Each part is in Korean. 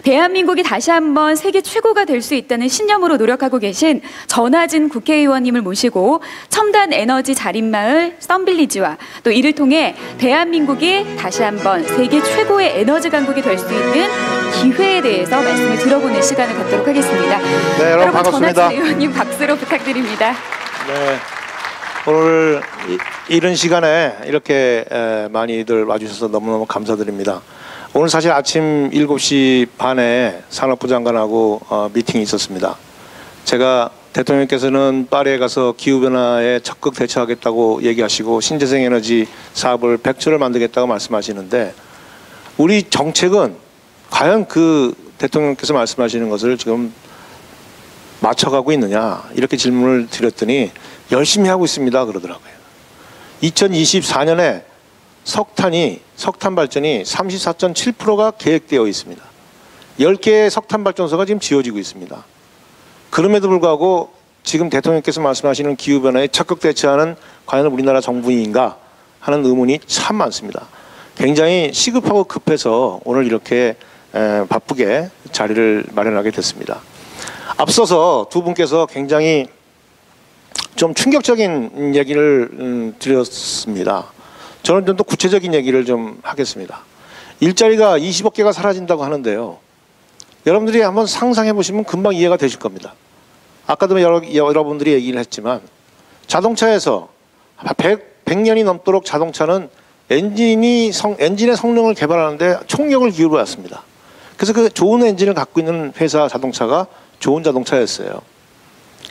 대한민국이 다시 한번 세계 최고가 될 수 있다는 신념으로 노력하고 계신 전하진 국회의원님을 모시고 첨단 에너지 자립마을 썬빌리지와 또 이를 통해 대한민국이 다시 한번 세계 최고의 에너지 강국이 될 수 있는 기회에 대해서 말씀을 들어보는 시간을 갖도록 하겠습니다. 네, 여러분 반갑습니다. 전하진 의원님 박수로 부탁드립니다. 네, 오늘 이런 시간에 이렇게 많이들 와주셔서 너무너무 감사드립니다. 오늘 사실 아침 7시 반에 산업부 장관하고 미팅이 있었습니다. 제가 대통령께서는 파리에 가서 기후변화에 적극 대처하겠다고 얘기하시고 신재생에너지 사업을 100조를 만들겠다고 말씀하시는데 우리 정책은 과연 그 대통령께서 말씀하시는 것을 지금 맞춰가고 있느냐 이렇게 질문을 드렸더니 열심히 하고 있습니다 그러더라고요. 2024년에 석탄 발전이 34.7%가 계획되어 있습니다. 10개의 석탄 발전소가 지금 지어지고 있습니다. 그럼에도 불구하고 지금 대통령께서 말씀하시는 기후변화에 적극 대처하는 과연 우리나라 정부인가 하는 의문이 참 많습니다. 굉장히 시급하고 급해서 오늘 이렇게 바쁘게 자리를 마련하게 됐습니다. 앞서서 두 분께서 굉장히 좀 충격적인 얘기를 드렸습니다. 저는 좀 더 구체적인 얘기를 좀 하겠습니다. 일자리가 20억 개가 사라진다고 하는데요. 여러분들이 한번 상상해 보시면 금방 이해가 되실 겁니다. 아까도 여러분들이 얘기를 했지만 자동차에서 100년이 넘도록 자동차는 엔진의 성능을 개발하는데 총력을 기울여왔습니다. 그래서 그 좋은 엔진을 갖고 있는 회사 자동차가 좋은 자동차였어요.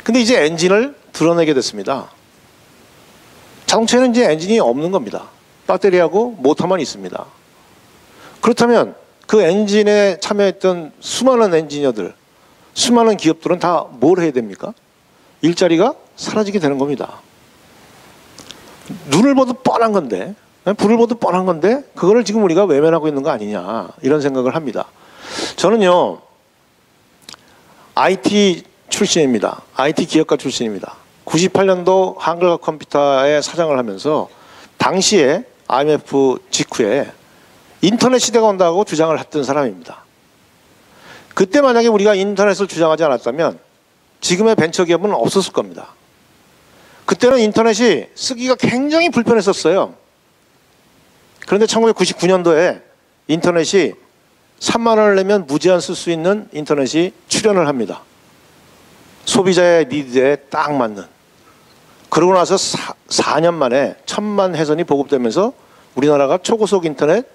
근데 이제 엔진을 드러내게 됐습니다. 자동차에는 이제 엔진이 없는 겁니다. 배터리하고 모터만 있습니다. 그렇다면 그 엔진에 참여했던 수많은 엔지니어들, 수많은 기업들은 다 뭘 해야 됩니까? 일자리가 사라지게 되는 겁니다. 눈을 봐도 뻔한 건데, 불을 봐도 뻔한 건데 그거를 지금 우리가 외면하고 있는 거 아니냐 이런 생각을 합니다. 저는요 IT 출신입니다. IT 기업가 출신입니다. 98년도 한글과 컴퓨터의 사장을 하면서 당시에 IMF 직후에 인터넷 시대가 온다고 주장을 했던 사람입니다. 그때 만약에 우리가 인터넷을 주장하지 않았다면 지금의 벤처기업은 없었을 겁니다. 그때는 인터넷이 쓰기가 굉장히 불편했었어요. 그런데 1999년도에 인터넷이 3만 원을 내면 무제한 쓸 수 있는 인터넷이 출현을 합니다. 소비자의 니드에 딱 맞는. 그러고 나서 4년 만에 1000만 회선이 보급되면서 우리나라가 초고속 인터넷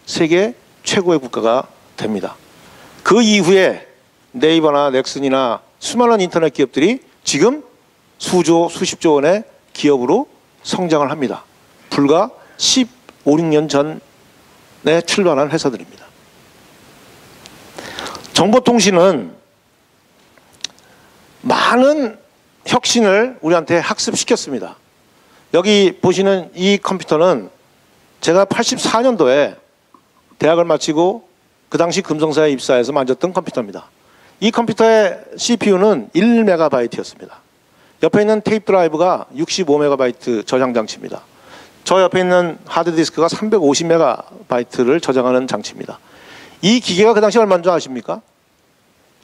세계 최고의 국가가 됩니다. 그 이후에 네이버나 넥슨이나 수많은 인터넷 기업들이 지금 수조, 수십조 원의 기업으로 성장을 합니다. 불과 15, 16년 전에 출발한 회사들입니다. 정보통신은 많은 혁신을 우리한테 학습시켰습니다. 여기 보시는 이 컴퓨터는 제가 84년도에 대학을 마치고 그 당시 금성사에 입사해서 만졌던 컴퓨터입니다. 이 컴퓨터의 CPU는 1MB였습니다. 옆에 있는 테이프 드라이브가 65MB 저장 장치입니다. 저 옆에 있는 하드디스크가 350MB를 저장하는 장치입니다. 이 기계가 그 당시 얼마인 줄 아십니까?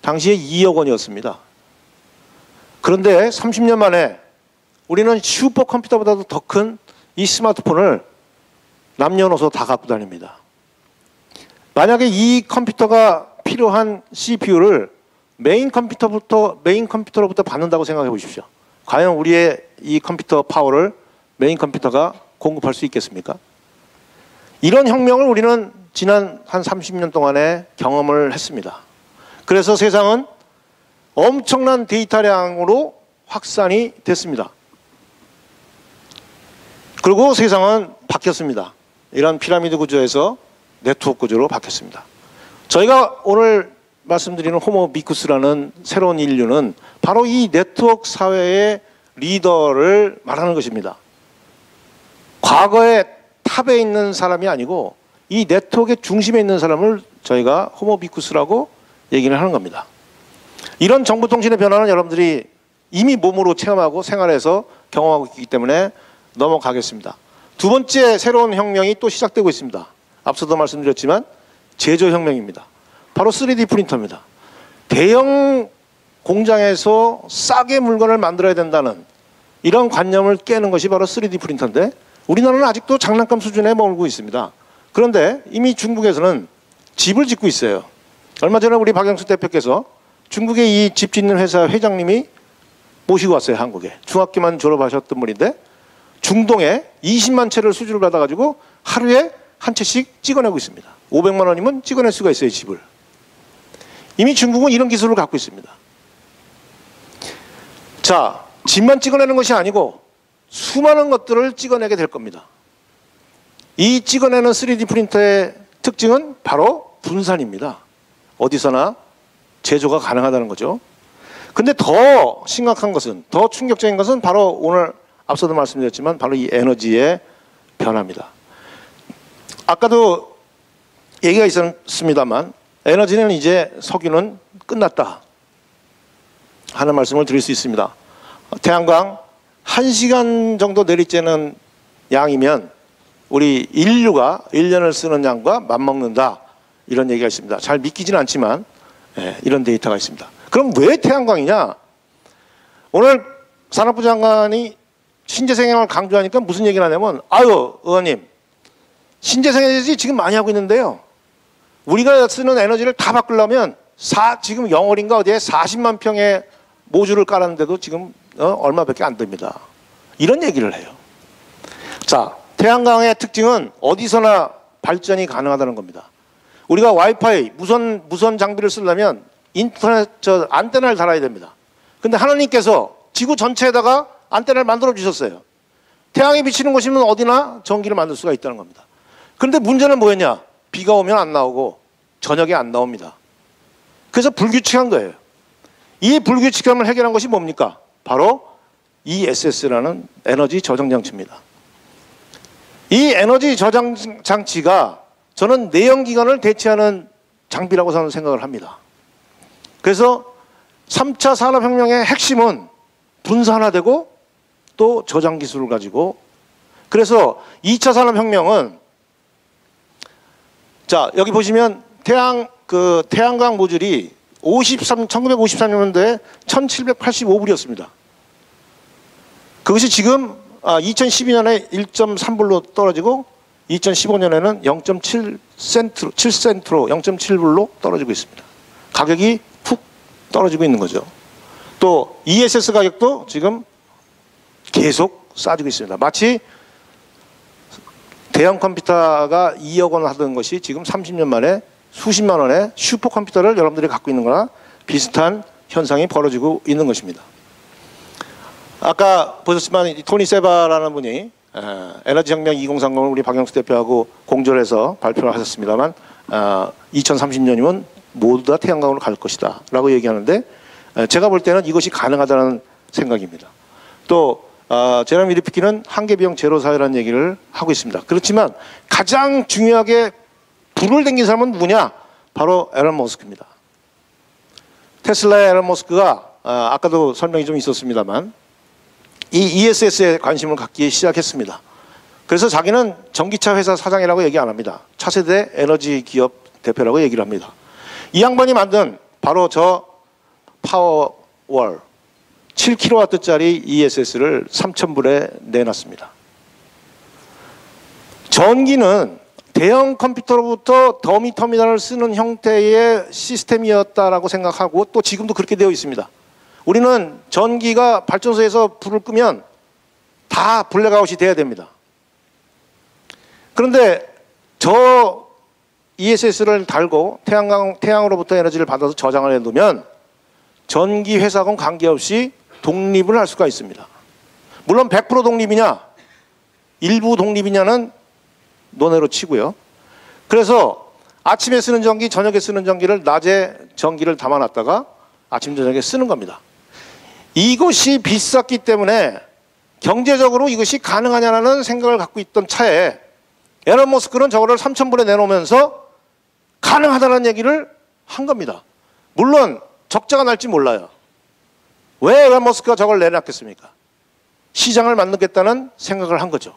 당시에 2억 원이었습니다. 그런데 30년 만에 우리는 슈퍼컴퓨터보다도 더 큰 이 스마트폰을 남녀노소 다 갖고 다닙니다. 만약에 이 컴퓨터가 필요한 CPU를 메인 컴퓨터로부터 받는다고 생각해 보십시오. 과연 우리의 이 컴퓨터 파워를 메인 컴퓨터가 공급할 수 있겠습니까? 이런 혁명을 우리는 지난 한 30년 동안에 경험을 했습니다. 그래서 세상은 엄청난 데이터량으로 확산이 됐습니다. 그리고 세상은 바뀌었습니다. 이런 피라미드 구조에서 네트워크 구조로 바뀌었습니다. 저희가 오늘 말씀드리는 호모 미쿠스라는 새로운 인류는 바로 이 네트워크 사회의 리더를 말하는 것입니다. 과거에 탑에 있는 사람이 아니고 이 네트워크의 중심에 있는 사람을 저희가 호모 미쿠스라고 얘기를 하는 겁니다. 이런 정보통신의 변화는 여러분들이 이미 몸으로 체험하고 생활해서 경험하고 있기 때문에 넘어가겠습니다. 두 번째 새로운 혁명이 또 시작되고 있습니다. 앞서도 말씀드렸지만 제조혁명입니다. 바로 3D 프린터입니다. 대형 공장에서 싸게 물건을 만들어야 된다는 이런 관념을 깨는 것이 바로 3D 프린터인데 우리나라는 아직도 장난감 수준에 머물고 있습니다. 그런데 이미 중국에서는 집을 짓고 있어요. 얼마 전에 우리 박영수 대표께서 중국의 이 집 짓는 회사 회장님이 모시고 왔어요, 한국에. 중학교만 졸업하셨던 분인데 중동에 20만 채를 수주를 받아가지고 하루에 한 채씩 찍어내고 있습니다. 500만 원이면 찍어낼 수가 있어요, 집을. 이미 중국은 이런 기술을 갖고 있습니다. 자, 집만 찍어내는 것이 아니고 수많은 것들을 찍어내게 될 겁니다. 이 찍어내는 3D 프린터의 특징은 바로 분산입니다. 어디서나 제조가 가능하다는 거죠. 근데 더 심각한 것은, 더 충격적인 것은 바로 오늘 앞서도 말씀드렸지만 바로 이 에너지의 변화입니다. 아까도 얘기가 있었습니다만 에너지는 이제 석유는 끝났다 하는 말씀을 드릴 수 있습니다. 태양광 1시간 정도 내리쬐는 양이면 우리 인류가 1년을 쓰는 양과 맞먹는다 이런 얘기가 있습니다. 잘 믿기지는 않지만 이런 데이터가 있습니다. 그럼 왜 태양광이냐? 오늘 산업부 장관이 신재생에너지를 강조하니까 무슨 얘기를 하냐면 아유 의원님 신재생에너지 지금 많이 하고 있는데요. 우리가 쓰는 에너지를 다 바꾸려면 지금 영월인가 어디에 40만 평의 모듈을 깔았는데도 지금 얼마밖에 안 됩니다. 이런 얘기를 해요. 자, 태양광의 특징은 어디서나 발전이 가능하다는 겁니다. 우리가 와이파이, 무선 장비를 쓰려면 인터넷 안테나를 달아야 됩니다. 근데 하나님께서 지구 전체에다가 안테나를 만들어 주셨어요. 태양이 비치는 곳이면 어디나 전기를 만들 수가 있다는 겁니다. 그런데 문제는 뭐였냐? 비가 오면 안 나오고 저녁에 안 나옵니다. 그래서 불규칙한 거예요. 이 불규칙함을 해결한 것이 뭡니까? 바로 ESS라는 에너지 저장 장치입니다. 이 에너지 저장 장치가 저는 내연기관을 대체하는 장비라고 저는 생각을 합니다. 그래서 3차 산업혁명의 핵심은 분산화되고 또 저장 기술을 가지고 그래서 2차 산업혁명은 자 여기 보시면 태양광 모듈이 1953년도에 1785불이었습니다. 그것이 지금 2012년에 1.3불로 떨어지고 2015년에는 0.7센트로 0.7불로 떨어지고 있습니다. 가격이 푹 떨어지고 있는 거죠. 또 ESS 가격도 지금 계속 싸지고 있습니다. 마치 대형 컴퓨터가 2억 원 하던 것이 지금 30년 만에 수십만 원의 슈퍼컴퓨터를 여러분들이 갖고 있는 거나 비슷한 현상이 벌어지고 있는 것입니다. 아까 보셨지만 토니 세바라는 분이 에너지혁명 2030을 우리 박영수 대표하고 공조해서 발표를 하셨습니다만 2030년이면 모두 다 태양광으로 갈 것이다 라고 얘기하는데 제가 볼 때는 이것이 가능하다는 생각입니다. 또 제레미 리프킨은 한계비용 제로 사회라는 얘기를 하고 있습니다. 그렇지만 가장 중요하게 불을 댕긴 사람은 누구냐? 바로 앨런 머스크입니다. 테슬라의 앨런 머스크가 아까도 설명이 좀 있었습니다만 이 ESS에 관심을 갖기 시작했습니다. 그래서 자기는 전기차 회사 사장이라고 얘기 안 합니다. 차세대 에너지 기업 대표라고 얘기를 합니다. 이 양반이 만든 바로 저 파워월 7kW짜리 ESS를 3,000불에 내놨습니다. 전기는 대형 컴퓨터로부터 더미 터미널을 쓰는 형태의 시스템이었다라고 생각하고 또 지금도 그렇게 되어 있습니다. 우리는 전기가 발전소에서 불을 끄면 다 블랙아웃이 돼야 됩니다. 그런데 저 ESS를 달고 태양으로부터 에너지를 받아서 저장을 해두면 전기 회사건 관계없이 독립을 할 수가 있습니다. 물론 100% 독립이냐 일부 독립이냐는 논외로 치고요. 그래서 아침에 쓰는 전기, 저녁에 쓰는 전기를 낮에 전기를 담아놨다가 아침, 저녁에 쓰는 겁니다. 이것이 비쌌기 때문에 경제적으로 이것이 가능하냐는 생각을 갖고 있던 차에 앨런 머스크는 저거를 3,000불에 내놓으면서 가능하다는 얘기를 한 겁니다. 물론 적자가 날지 몰라요. 왜 앨런 머스크가 저걸 내놨겠습니까? 시장을 만들겠다는 생각을 한 거죠.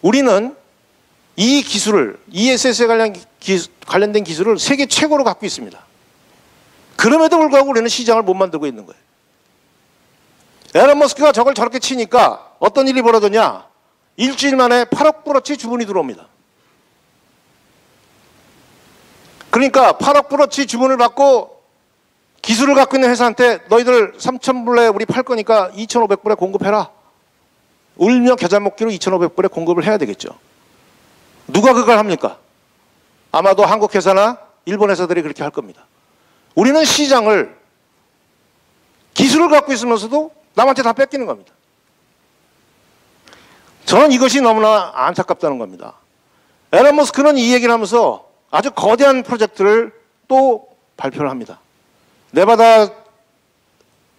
우리는 이 기술을 ESS에 관련 관련된 기술을 세계 최고로 갖고 있습니다. 그럼에도 불구하고 우리는 시장을 못 만들고 있는 거예요. 에런 머스크가 저걸 저렇게 치니까 어떤 일이 벌어졌냐? 일주일 만에 8억 불어치 주문이 들어옵니다. 그러니까 8억 불어치 주문을 받고 기술을 갖고 있는 회사한테 너희들 3,000불에 우리 팔 거니까 2,500불에 공급해라. 울며 겨자 먹기로 2,500불에 공급을 해야 되겠죠. 누가 그걸 합니까? 아마도 한국 회사나 일본 회사들이 그렇게 할 겁니다. 우리는 시장을 기술을 갖고 있으면서도 남한테 다 뺏기는 겁니다. 저는 이것이 너무나 안타깝다는 겁니다. 에런 머스크는 이 얘기를 하면서 아주 거대한 프로젝트를 또 발표를 합니다. 네바다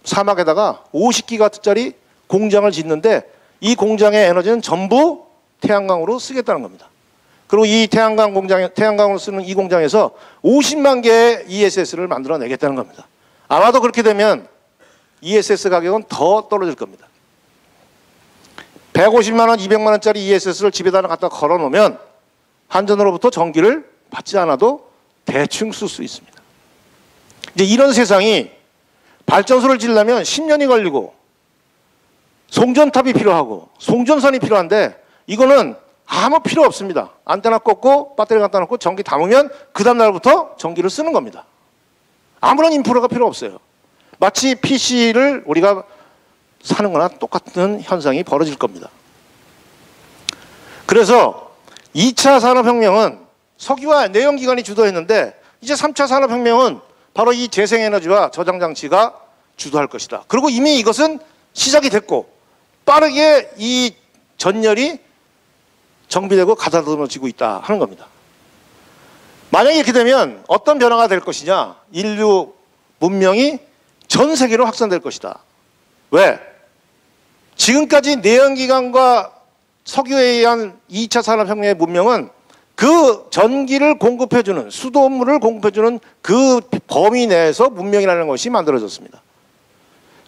사막에다가 50기가와트짜리 공장을 짓는데 이 공장의 에너지는 전부 태양광으로 쓰겠다는 겁니다. 그리고 이 태양광으로 쓰는 이 공장에서 50만 개의 ESS를 만들어내겠다는 겁니다. 아마도 그렇게 되면 ESS 가격은 더 떨어질 겁니다. 150만 원, 200만 원짜리 ESS를 집에다 갖다 걸어 놓으면 한전으로부터 전기를 받지 않아도 대충 쓸 수 있습니다. 이제 이런 세상이 발전소를 지으려면 10년이 걸리고 송전탑이 필요하고 송전선이 필요한데 이거는 아무 필요 없습니다. 안테나 꽂고 배터리 갖다 놓고 전기 담으면 그 다음 날부터 전기를 쓰는 겁니다. 아무런 인프라가 필요 없어요. 마치 PC를 우리가 사는 거나 똑같은 현상이 벌어질 겁니다. 그래서 2차 산업혁명은 석유와 내연기관이 주도했는데 이제 3차 산업혁명은 바로 이 재생에너지와 저장장치가 주도할 것이다. 그리고 이미 이것은 시작이 됐고 빠르게 이 전열이 정비되고 가다듬어지고 있다 하는 겁니다. 만약에 이렇게 되면 어떤 변화가 될 것이냐? 인류 문명이 전 세계로 확산될 것이다. 왜? 지금까지 내연기관과 석유에 의한 2차 산업혁명의 문명은 그 전기를 공급해주는 수도물을 공급해주는 그 범위 내에서 문명이라는 것이 만들어졌습니다.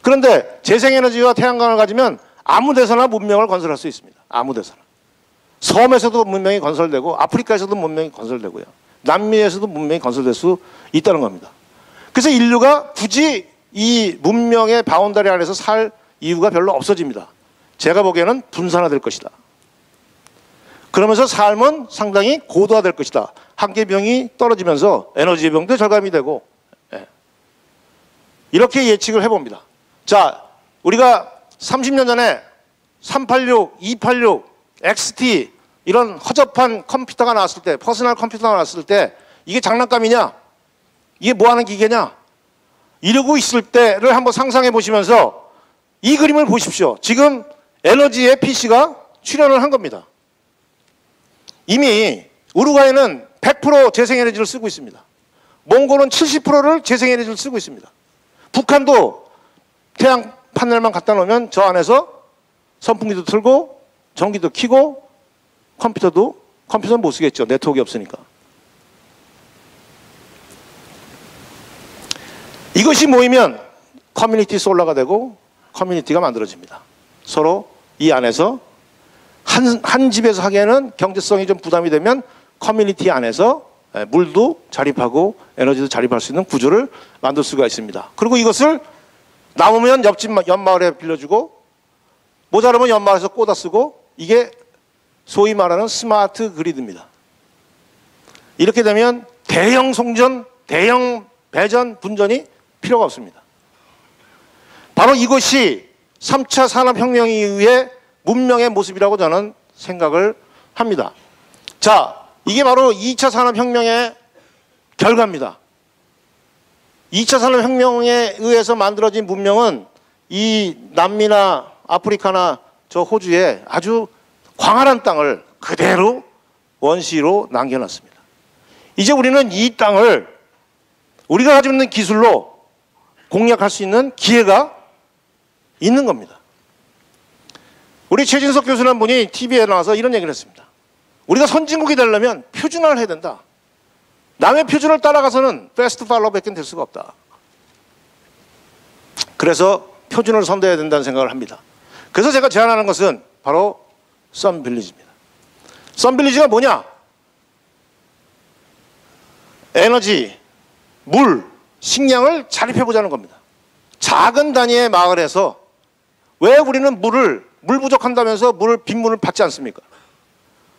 그런데 재생에너지와 태양광을 가지면 아무 데서나 문명을 건설할 수 있습니다. 아무 데서나. 섬에서도 문명이 건설되고 아프리카에서도 문명이 건설되고요. 남미에서도 문명이 건설될 수 있다는 겁니다. 그래서 인류가 굳이 이 문명의 바운더리 안에서 살 이유가 별로 없어집니다. 제가 보기에는 분산화될 것이다. 그러면서 삶은 상당히 고도화될 것이다. 한계병이 떨어지면서 에너지 병도 절감이 되고 이렇게 예측을 해봅니다. 자, 우리가 30년 전에 386, 286, XT 이런 허접한 컴퓨터가 나왔을 때, 퍼스널 컴퓨터가 나왔을 때 이게 장난감이냐? 이게 뭐하는 기계냐? 이러고 있을 때를 한번 상상해 보시면서 이 그림을 보십시오. 지금 에너지의 PC가 출현을 한 겁니다. 이미 우루과이는 100% 재생에너지를 쓰고 있습니다. 몽골은 70%를 재생에너지를 쓰고 있습니다. 북한도 태양 파넬만 갖다 놓으면 저 안에서 선풍기도 틀고 전기도 켜고 컴퓨터는 못 쓰겠죠. 네트워크가 없으니까. 이것이 모이면 커뮤니티 솔라가 되고 커뮤니티가 만들어집니다. 서로 이 안에서 한 집에서 하기에는 경제성이 좀 부담이 되면 커뮤니티 안에서 물도 자립하고 에너지도 자립할 수 있는 구조를 만들 수가 있습니다. 그리고 이것을 남으면 옆집 옆마을에 빌려주고 모자르면 옆마을에서 꽂아 쓰고 이게 소위 말하는 스마트 그리드입니다. 이렇게 되면 대형 송전, 대형 배전, 분전이 필요가 없습니다. 바로 이것이 3차 산업혁명 이후의 문명의 모습이라고 저는 생각을 합니다. 자, 이게 바로 2차 산업혁명의 결과입니다. 2차 산업혁명에 의해서 만들어진 문명은 이 남미나 아프리카나 저 호주에 아주 광활한 땅을 그대로 원시로 남겨놨습니다. 이제 우리는 이 땅을 우리가 가지고 있는 기술로 공략할 수 있는 기회가 있는 겁니다. 우리 최진석 교수라는 분이 TV에 나와서 이런 얘기를 했습니다. 우리가 선진국이 되려면 표준화를 해야 된다. 남의 표준을 따라가서는 패스트 팔로우밖에 될 수가 없다. 그래서 표준을 선도해야 된다는 생각을 합니다. 그래서 제가 제안하는 것은 바로 썬빌리지입니다. 썬빌리지가 뭐냐? 에너지, 물, 식량을 자립해보자는 겁니다. 작은 단위의 마을에서 왜 우리는 물 부족한다면서 빗물을 받지 않습니까?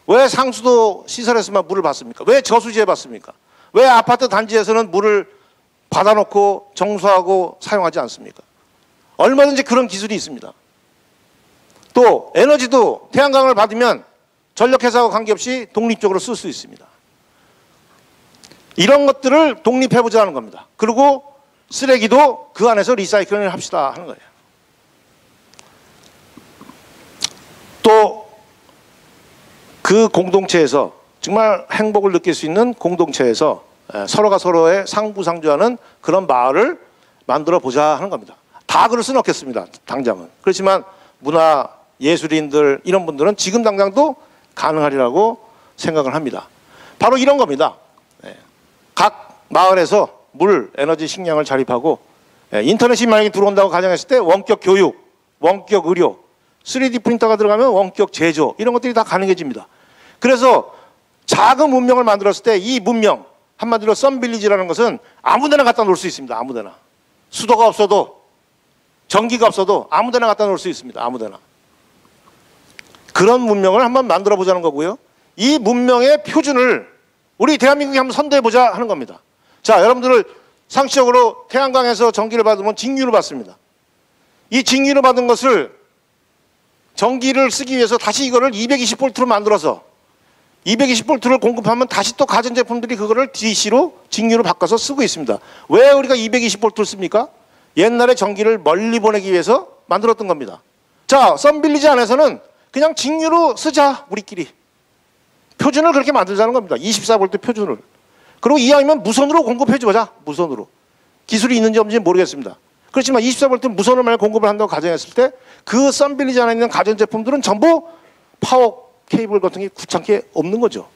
왜 상수도 시설에서만 물을 받습니까? 왜 저수지에 받습니까? 왜 아파트 단지에서는 물을 받아놓고 정수하고 사용하지 않습니까? 얼마든지 그런 기술이 있습니다. 또 에너지도 태양광을 받으면 전력회사와 관계없이 독립적으로 쓸 수 있습니다. 이런 것들을 독립해보자는 겁니다. 그리고 쓰레기도 그 안에서 리사이클을 합시다 하는 거예요. 또 그 공동체에서 정말 행복을 느낄 수 있는 공동체에서 서로가 서로의 상부상조하는 그런 마을을 만들어 보자 하는 겁니다. 다 그럴 수는 없겠습니다. 당장은. 그렇지만 문화 예술인들 이런 분들은 지금 당장도 가능하리라고 생각을 합니다. 바로 이런 겁니다. 각 마을에서 물, 에너지, 식량을 자립하고 인터넷이 만약에 들어온다고 가정했을 때 원격 교육, 원격 의료, 3D 프린터가 들어가면 원격 제조 이런 것들이 다 가능해집니다. 그래서 작은 문명을 만들었을 때 이 문명, 한마디로 썬빌리지라는 것은 아무데나 갖다 놓을 수 있습니다. 아무데나. 수도가 없어도 전기가 없어도 아무데나 갖다 놓을 수 있습니다. 아무데나. 그런 문명을 한번 만들어 보자는 거고요. 이 문명의 표준을 우리 대한민국이 한번 선도해 보자 하는 겁니다. 자, 여러분들 상식적으로 태양광에서 전기를 받으면 직류를 받습니다. 이 직류를 받은 것을 전기를 쓰기 위해서 다시 이거를 220V로 만들어서 220V를 공급하면 다시 또 가전제품들이 그거를 DC로 직류로 바꿔서 쓰고 있습니다. 왜 우리가 220V를 씁니까? 옛날에 전기를 멀리 보내기 위해서 만들었던 겁니다. 자, 썬빌리지 안에서는 그냥 직류로 쓰자 우리끼리. 표준을 그렇게 만들자는 겁니다. 24V 표준을. 그리고 이왕이면 무선으로 공급해주자. 무선으로. 기술이 있는지 없는지 모르겠습니다. 그렇지만 24V 무선을 만약 공급을 한다고 가정했을 때 그 썬빌리지 안에 있는 가전제품들은 전부 파워 케이블 같은 게 구창게 없는 거죠.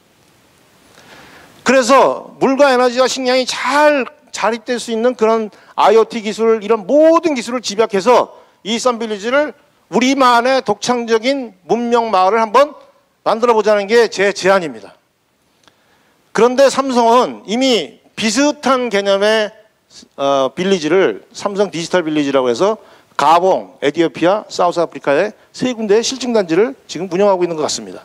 그래서 물과 에너지와 식량이 잘 자립될 수 있는 그런 IoT 기술, 이런 모든 기술을 집약해서 이 썬빌리지를 우리만의 독창적인 문명 마을을 한번 만들어 보자는 게 제 제안입니다. 그런데 삼성은 이미 비슷한 개념의 빌리지를 삼성 디지털 빌리지라고 해서 가봉, 에티오피아, 사우스아프리카의 세 군데의 실증단지를 지금 운영하고 있는 것 같습니다.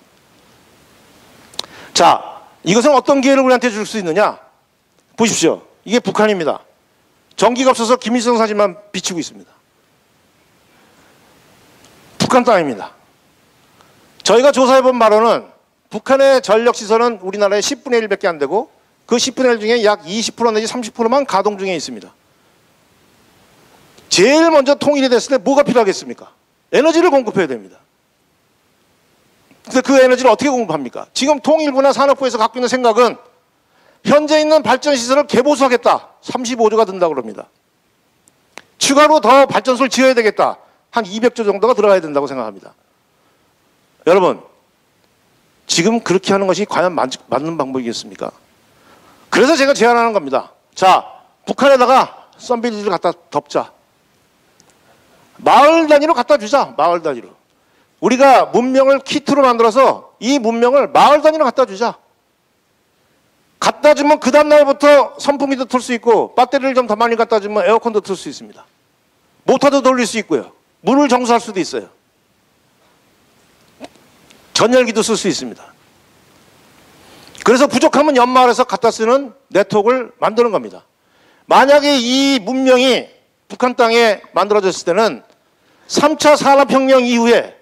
자, 이것은 어떤 기회를 우리한테 줄 수 있느냐? 보십시오. 이게 북한입니다. 전기가 없어서 김일성 사진만 비치고 있습니다. 북한 땅입니다. 저희가 조사해본 바로는 북한의 전력시설은 우리나라의 10분의 1밖에 안 되고 그 10분의 1 중에 약 20% 내지 30%만 가동 중에 있습니다. 제일 먼저 통일이 됐을 때 뭐가 필요하겠습니까? 에너지를 공급해야 됩니다. 근데 그 에너지를 어떻게 공급합니까? 지금 통일부나 산업부에서 갖고 있는 생각은 현재 있는 발전시설을 개보수하겠다. 35조가 든다고 그럽니다. 추가로 더 발전소를 지어야 되겠다. 한 200조 정도가 들어가야 된다고 생각합니다. 여러분, 지금 그렇게 하는 것이 과연 맞는 방법이겠습니까? 그래서 제가 제안하는 겁니다. 자, 북한에다가 썬빌리지를 갖다 덮자. 마을 단위로 갖다 주자. 마을 단위로. 우리가 문명을 키트로 만들어서 이 문명을 마을 단위로 갖다 주자. 갖다 주면 그 다음날부터 선풍기도 틀 수 있고 배터리를 좀 더 많이 갖다 주면 에어컨도 틀 수 있습니다. 모터도 돌릴 수 있고요. 물을 정수할 수도 있어요. 전열기도 쓸 수 있습니다. 그래서 부족하면 연마을에서 갖다 쓰는 네트워크를 만드는 겁니다. 만약에 이 문명이 북한 땅에 만들어졌을 때는 3차 산업혁명 이후에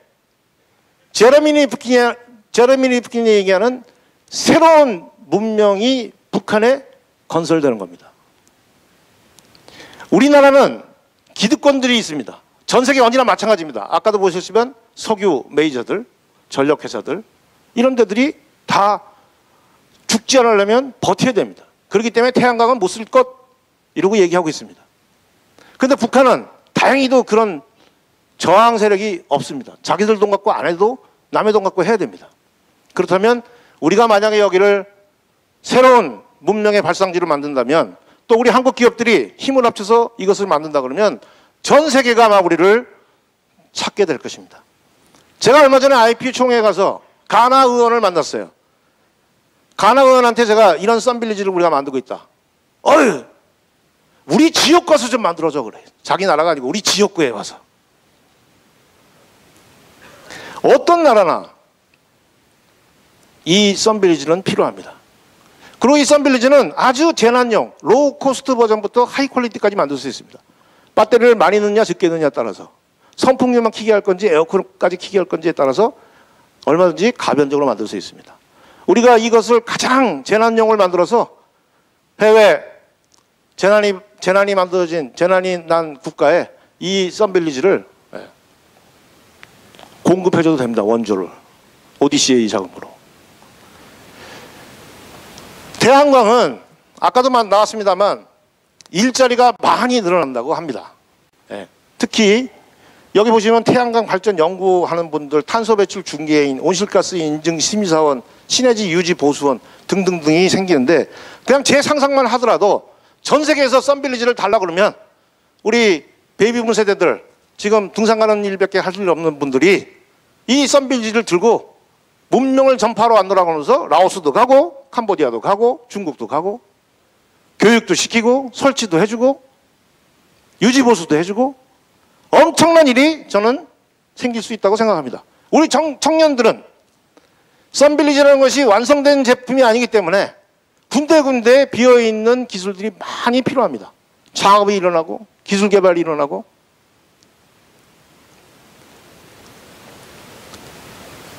제레미 리프킨이 얘기하는 새로운 문명이 북한에 건설되는 겁니다. 우리나라는 기득권들이 있습니다. 전 세계 어디나 마찬가지입니다. 아까도 보셨지만 석유 메이저들, 전력회사들 이런 데들이 다 죽지 않으려면 버텨야 됩니다. 그렇기 때문에 태양광은 못 쓸 것 이러고 얘기하고 있습니다. 그런데 북한은 다행히도 그런 저항 세력이 없습니다. 자기들 돈 갖고 안 해도 남의 돈 갖고 해야 됩니다. 그렇다면 우리가 만약에 여기를 새로운 문명의 발상지로 만든다면 또 우리 한국 기업들이 힘을 합쳐서 이것을 만든다 그러면 전 세계가 아마 우리를 찾게 될 것입니다. 제가 얼마 전에 IPU 총회에 가서 가나 의원을 만났어요. 가나 의원한테 제가 이런 썬빌리지를 우리가 만들고 있다. 어휴, 우리 지역 가서 좀 만들어줘 그래. 자기 나라가 아니고 우리 지역구에 와서. 어떤 나라나 이 썬빌리지는 필요합니다. 그리고 이 썬빌리지는 아주 재난용, 로우 코스트 버전부터 하이 퀄리티까지 만들 수 있습니다. 배터리를 많이 넣느냐 적게 넣느냐에 따라서, 선풍력만 켜게 할 건지 에어컨까지 켜게 할 건지에 따라서 얼마든지 가변적으로 만들 수 있습니다. 우리가 이것을 가장 재난용을 만들어서 해외 재난이 만들어진, 재난이 난 국가에 이 썬빌리지를 공급해줘도 됩니다. 원조를. ODCA 자금으로. 태양광은 아까도 나왔습니다만 일자리가 많이 늘어난다고 합니다. 특히 여기 보시면 태양광 발전 연구하는 분들, 탄소 배출 중개인, 온실가스 인증 심사원, 시너지 유지 보수원 등등등이 생기는데, 그냥 제 상상만 하더라도 전 세계에서 썬빌리지를 달라 그러면 우리 베이비붐 세대들, 지금 등산 가는 일밖에 할 일 없는 분들이 이 썬빌리지를 들고 문명을 전파로 안으라고 하면서 라오스도 가고 캄보디아도 가고 중국도 가고 교육도 시키고 설치도 해주고 유지보수도 해주고 엄청난 일이 저는 생길 수 있다고 생각합니다. 우리 청년들은 썬빌리지라는 것이 완성된 제품이 아니기 때문에 군데군데 비어있는 기술들이 많이 필요합니다. 작업이 일어나고 기술 개발이 일어나고,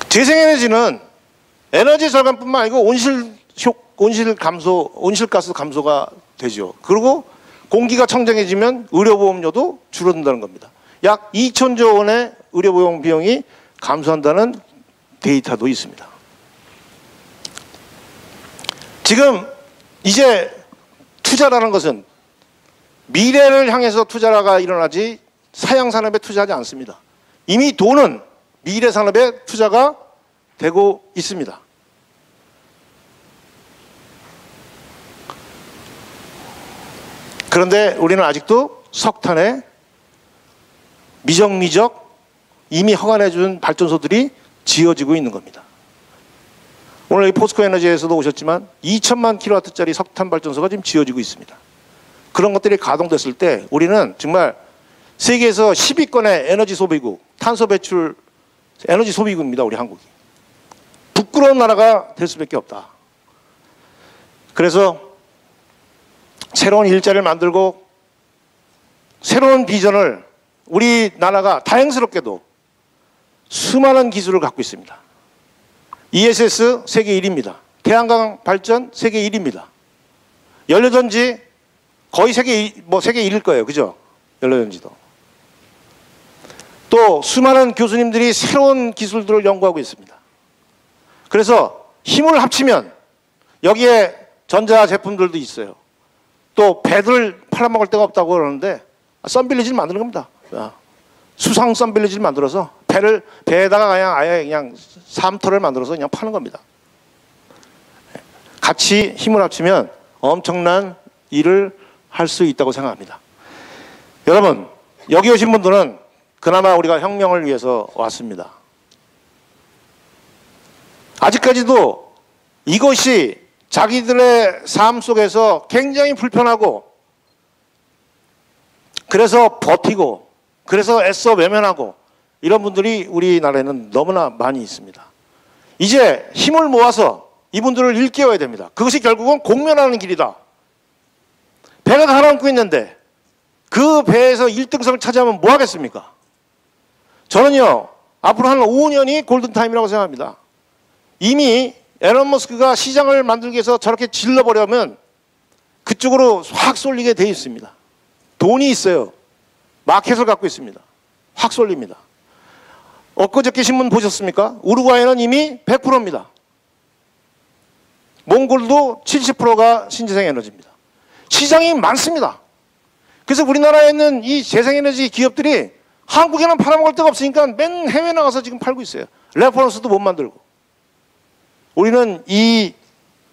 재생에너지는 에너지 절감뿐만 아니고 온실가스 감소가 되죠. 그리고 공기가 청정해지면 의료보험료도 줄어든다는 겁니다. 약 2천조 원의 의료보험 비용이 감소한다는 데이터도 있습니다. 지금 이제 투자라는 것은 미래를 향해서 투자가 일어나지 사양산업에 투자하지 않습니다. 이미 돈은 미래 산업에 투자가 되고 있습니다. 그런데 우리는 아직도 석탄에 미적미적 이미 허가내준 발전소들이 지어지고 있는 겁니다. 오늘 이 포스코 에너지에서도 오셨지만 2천만 킬로와트짜리 석탄 발전소가 지금 지어지고 있습니다. 그런 것들이 가동됐을 때 우리는 정말 세계에서 10위권의 에너지 소비국, 탄소 배출 에너지 소비국입니다. 우리 한국이. 부끄러운 나라가 될 수밖에 없다. 그래서 새로운 일자리를 만들고 새로운 비전을, 우리나라가 다행스럽게도 수많은 기술을 갖고 있습니다. ESS 세계 1위입니다. 태양광 발전 세계 1위입니다. 연료전지 거의 세계 1일 거예요. 그죠? 연료전지도. 또 수많은 교수님들이 새로운 기술들을 연구하고 있습니다. 그래서 힘을 합치면 여기에 전자제품들도 있어요. 또 배를 팔아먹을 데가 없다고 그러는데 썬빌리지를 만드는 겁니다. 수상 썬빌리지를 만들어서 배에다가 아예 그냥 삼터를 만들어서 그냥 파는 겁니다. 같이 힘을 합치면 엄청난 일을 할 수 있다고 생각합니다. 여러분, 여기 오신 분들은 그나마 우리가 혁명을 위해서 왔습니다. 아직까지도 이것이 자기들의 삶 속에서 굉장히 불편하고, 그래서 버티고, 그래서 애써 외면하고, 이런 분들이 우리나라에는 너무나 많이 있습니다. 이제 힘을 모아서 이분들을 일깨워야 됩니다. 그것이 결국은 공면하는 길이다. 배가 가라앉고 있는데 그 배에서 1등석을 차지하면 뭐 하겠습니까? 저는요, 앞으로 한 5년이 골든타임이라고 생각합니다. 이미 에런 머스크가 시장을 만들기 위해서 저렇게 질러버려면 그쪽으로 확 쏠리게 돼 있습니다. 돈이 있어요. 마켓을 갖고 있습니다. 확 쏠립니다. 엊그저께 신문 보셨습니까? 우루과이는 이미 100%입니다. 몽골도 70%가 신재생 에너지입니다. 시장이 많습니다. 그래서 우리나라에 있는 이 재생에너지 기업들이 한국에는 팔아먹을 데가 없으니까 맨 해외 나가서 지금 팔고 있어요. 레퍼런스도 못 만들고. 우리는 이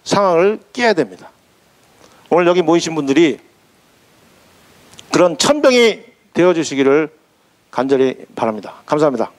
상황을 깨야 됩니다. 오늘 여기 모이신 분들이 그런 천병이 되어주시기를 간절히 바랍니다. 감사합니다.